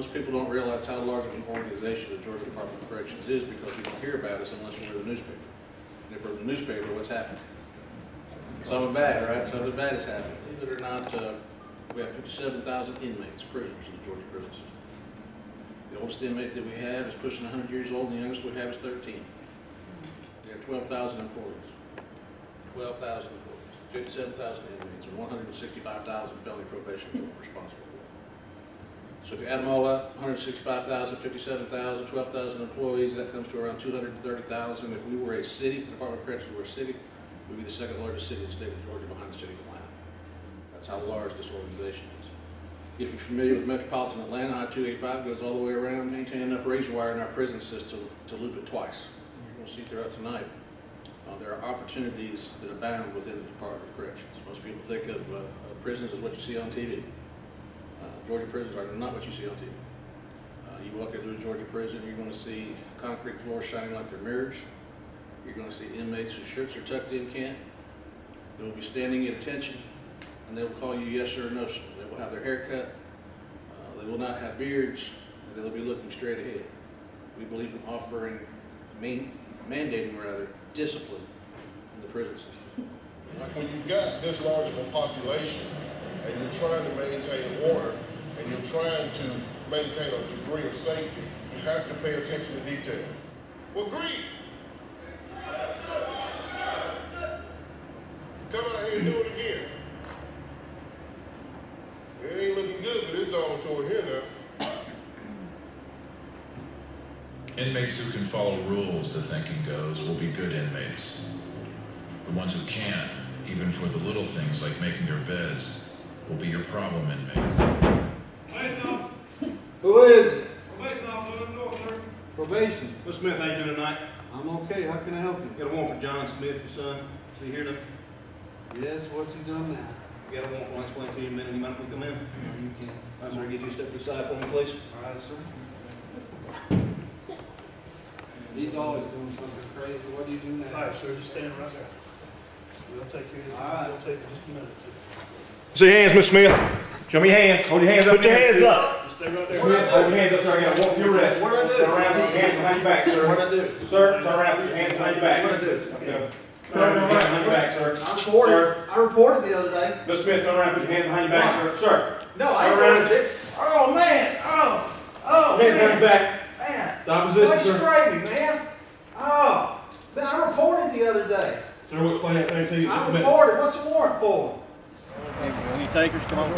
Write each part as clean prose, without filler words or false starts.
Most people don't realize how large of an organization the Georgia Department of Corrections is because you don't hear about us unless you read the newspaper. And if we're in the newspaper, what's happening? Something bad, right? Something bad is happening. Believe it or not, we have 57,000 inmates, prisoners in the Georgia prison system. The oldest inmate that we have is pushing 100 years old, and the youngest we have is 13. We have 12,000 employees. 12,000 employees, 57,000 inmates, and 165,000 felony probation we're responsible for. So if you add them all up, 165,000, 57,000, 12,000 employees, that comes to around 230,000. If we were a city, the Department of Corrections were a city, we'd be the second largest city in the state of Georgia behind the city of Atlanta. That's how large this organization is. If you're familiar with metropolitan Atlanta, I-285 goes all the way around, maintain enough razor wire in our prison system to loop it twice. You're going to see throughout tonight. There are opportunities that abound within the Department of Corrections. Most people think of prisons as what you see on TV. Georgia prisons are not what you see on TV. You walk into a Georgia prison, you're going to see concrete floors shining like they're mirrors. You're going to see inmates whose shirts are tucked in can't. They will be standing at attention, and they will call you yes sir or no sir. They will have their hair cut. They will not have beards, and they will be looking straight ahead. We believe in offering, mandating rather, discipline in the prison system. When you've got this large of a population and you're trying to maintain order and you're trying to maintain a degree of safety, you have to pay attention to detail. Well, Greed, come out here and do it again. It ain't looking good for this dormitory here now. Inmates who can follow rules, the thinking goes, will be good inmates. The ones who can't, even for the little things like making their beds, will be your problem inmates. Probation officer. Who is it? Probation officer, up north, sir. Probation. Mr. Smith, how you doing tonight? I'm okay. How can I help you? Got a warrant for John Smith, your son. Is he here now? Yes, what's he done now? Got a warrant for, I'll explain to you in a minute. You mind if we come in? You can. All right, sir, get you a step to the side for me, please. All right, sir. He's always doing something crazy. What do you do now? All right, sir, just stand right there. We'll take care of this. All right. It'll take just a minute. See your hands, Mr. Smith. Show me your hands. Hold your hands up. Put your hands up. Just stay right there. Hold your hands up, sir. I got to walk your wrist. What did I do? Turn around, put your hands behind your back, sir. What did I do? Sir, turn around, put your hands behind your back. What did I do? Okay. Turn around, put your hands behind your back, sir. I reported the other day. Mr. Smith, turn around, put your hands behind your back, sir. Sir. No, I Turn reported around. it. Oh, man. Oh, Hands behind your back. Man. The opposition, Don't sir. spray me, man. Oh, man, I reported the other day. Sir, we'll explain everything to you in just I a minute. reported. What's the warrant for? Any takers, come on.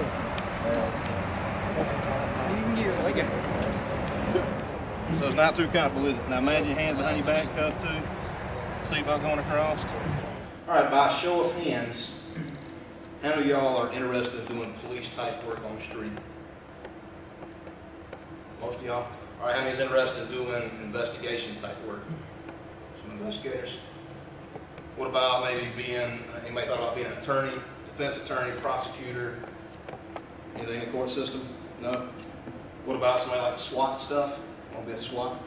So it's not too comfortable, is it? Now imagine your hands behind your back, cuffed too. Seatbelt going across. All right, by a show of hands, how many of y'all are interested in doing police type work on the street? Most of y'all? All right, how many is interested in doing investigation type work? Some investigators. What about maybe being, anybody thought about being an attorney, defense attorney, prosecutor, anything in the court system? No? What about somebody like SWAT stuff? Want to be a SWAT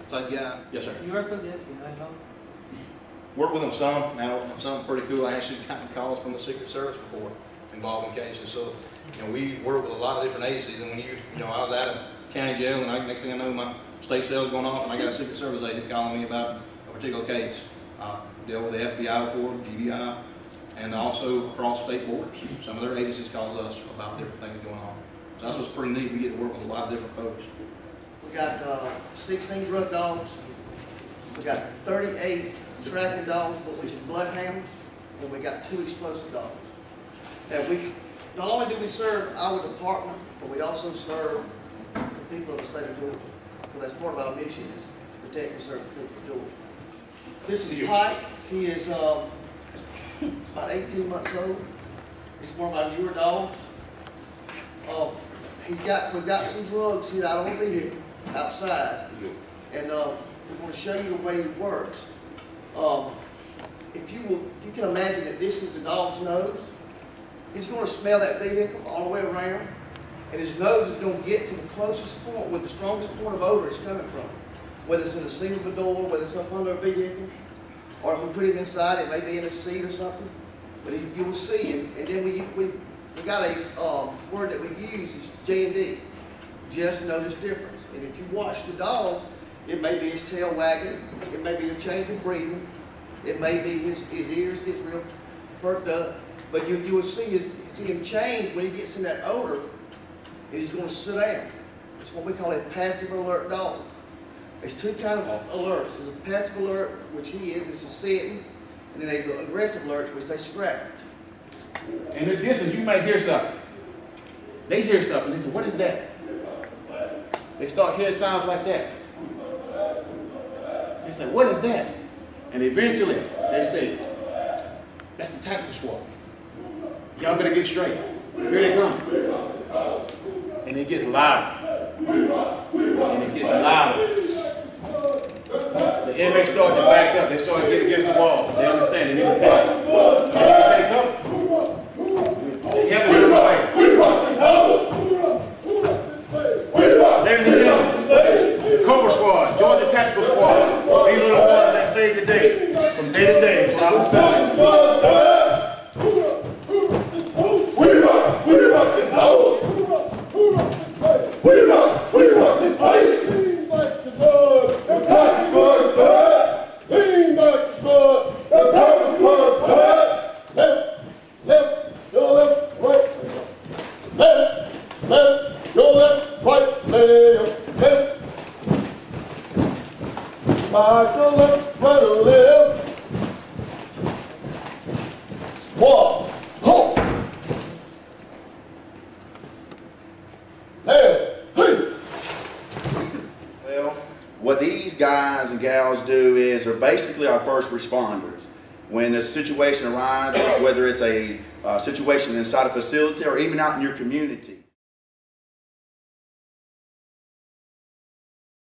type guy? Yes, sir. You work with the FBI, don't Work with them some. Now, some pretty cool. I actually gotten calls from the Secret Service before involving cases. So, you know, we work with a lot of different agencies. And when you know, I was out of county jail, and next thing I know, my state cell is going off, and I got a Secret Service agent calling me about a particular case. Dealt with the FBI before, GBI, and also across state borders. Some of their agencies call us about different things going on. So that's what's pretty neat. We get to work with a lot of different folks. We got 16 drug dogs. We got 38 tracking dogs, which is bloodhounds, and we got 2 explosive dogs. And we not only do we serve our department, but we also serve the people of the state of Georgia. Because that's part of our mission is to protect and serve the people of Georgia. This is Pike. He is about 18 months old. He's one of our newer dogs. We've got some drugs hid out on the vehicle outside, and we're going to show you the way he works. If you can imagine that this is the dog's nose, he's going to smell that vehicle all the way around, and his nose is going to get to the closest point where the strongest point of odor is coming from. Whether it's in the seat of a door, whether it's up under a vehicle, or if we put him inside, it may be in a seat or something. But you will see, and then we got a word that we use is J&D. just notice difference. And if you watch the dog, it may be his tail wagging, it may be a change in breathing, it may be his ears get real perked up, but you will see him change when he gets in that odor, and he's going to sit down. It's what we call a passive alert dog. There's two kinds of alerts. There's a passive alert, which he is, it's a sitting, and then there's an aggressive alert, which they scratch. And in the distance, you might hear something. They hear something. They say, "What is that?" They start hearing sounds like that. They say, "What is that?" And eventually, they say, "That's the tactical squad. Y'all better get straight. Here they come." And it gets louder. And it gets louder. The inmates start to back up. They start to get against the wall. They understand. They need to take cover. You have to do it. Ladies and gentlemen, the Cobra Squad, Georgia Tactical Squad. These are the ones that save the day, from day to day, from our facilities. We rock this house. We rock this place. Lean like the blood, the practice blood. Lean like the blood, the practice blood. Left, your left, right. Left, your left, right. Left. Right to left, right to left. Walk, ho. Well, what these guys and gals do is they're basically our first responders. When a situation arises, whether it's a situation inside a facility or even out in your community,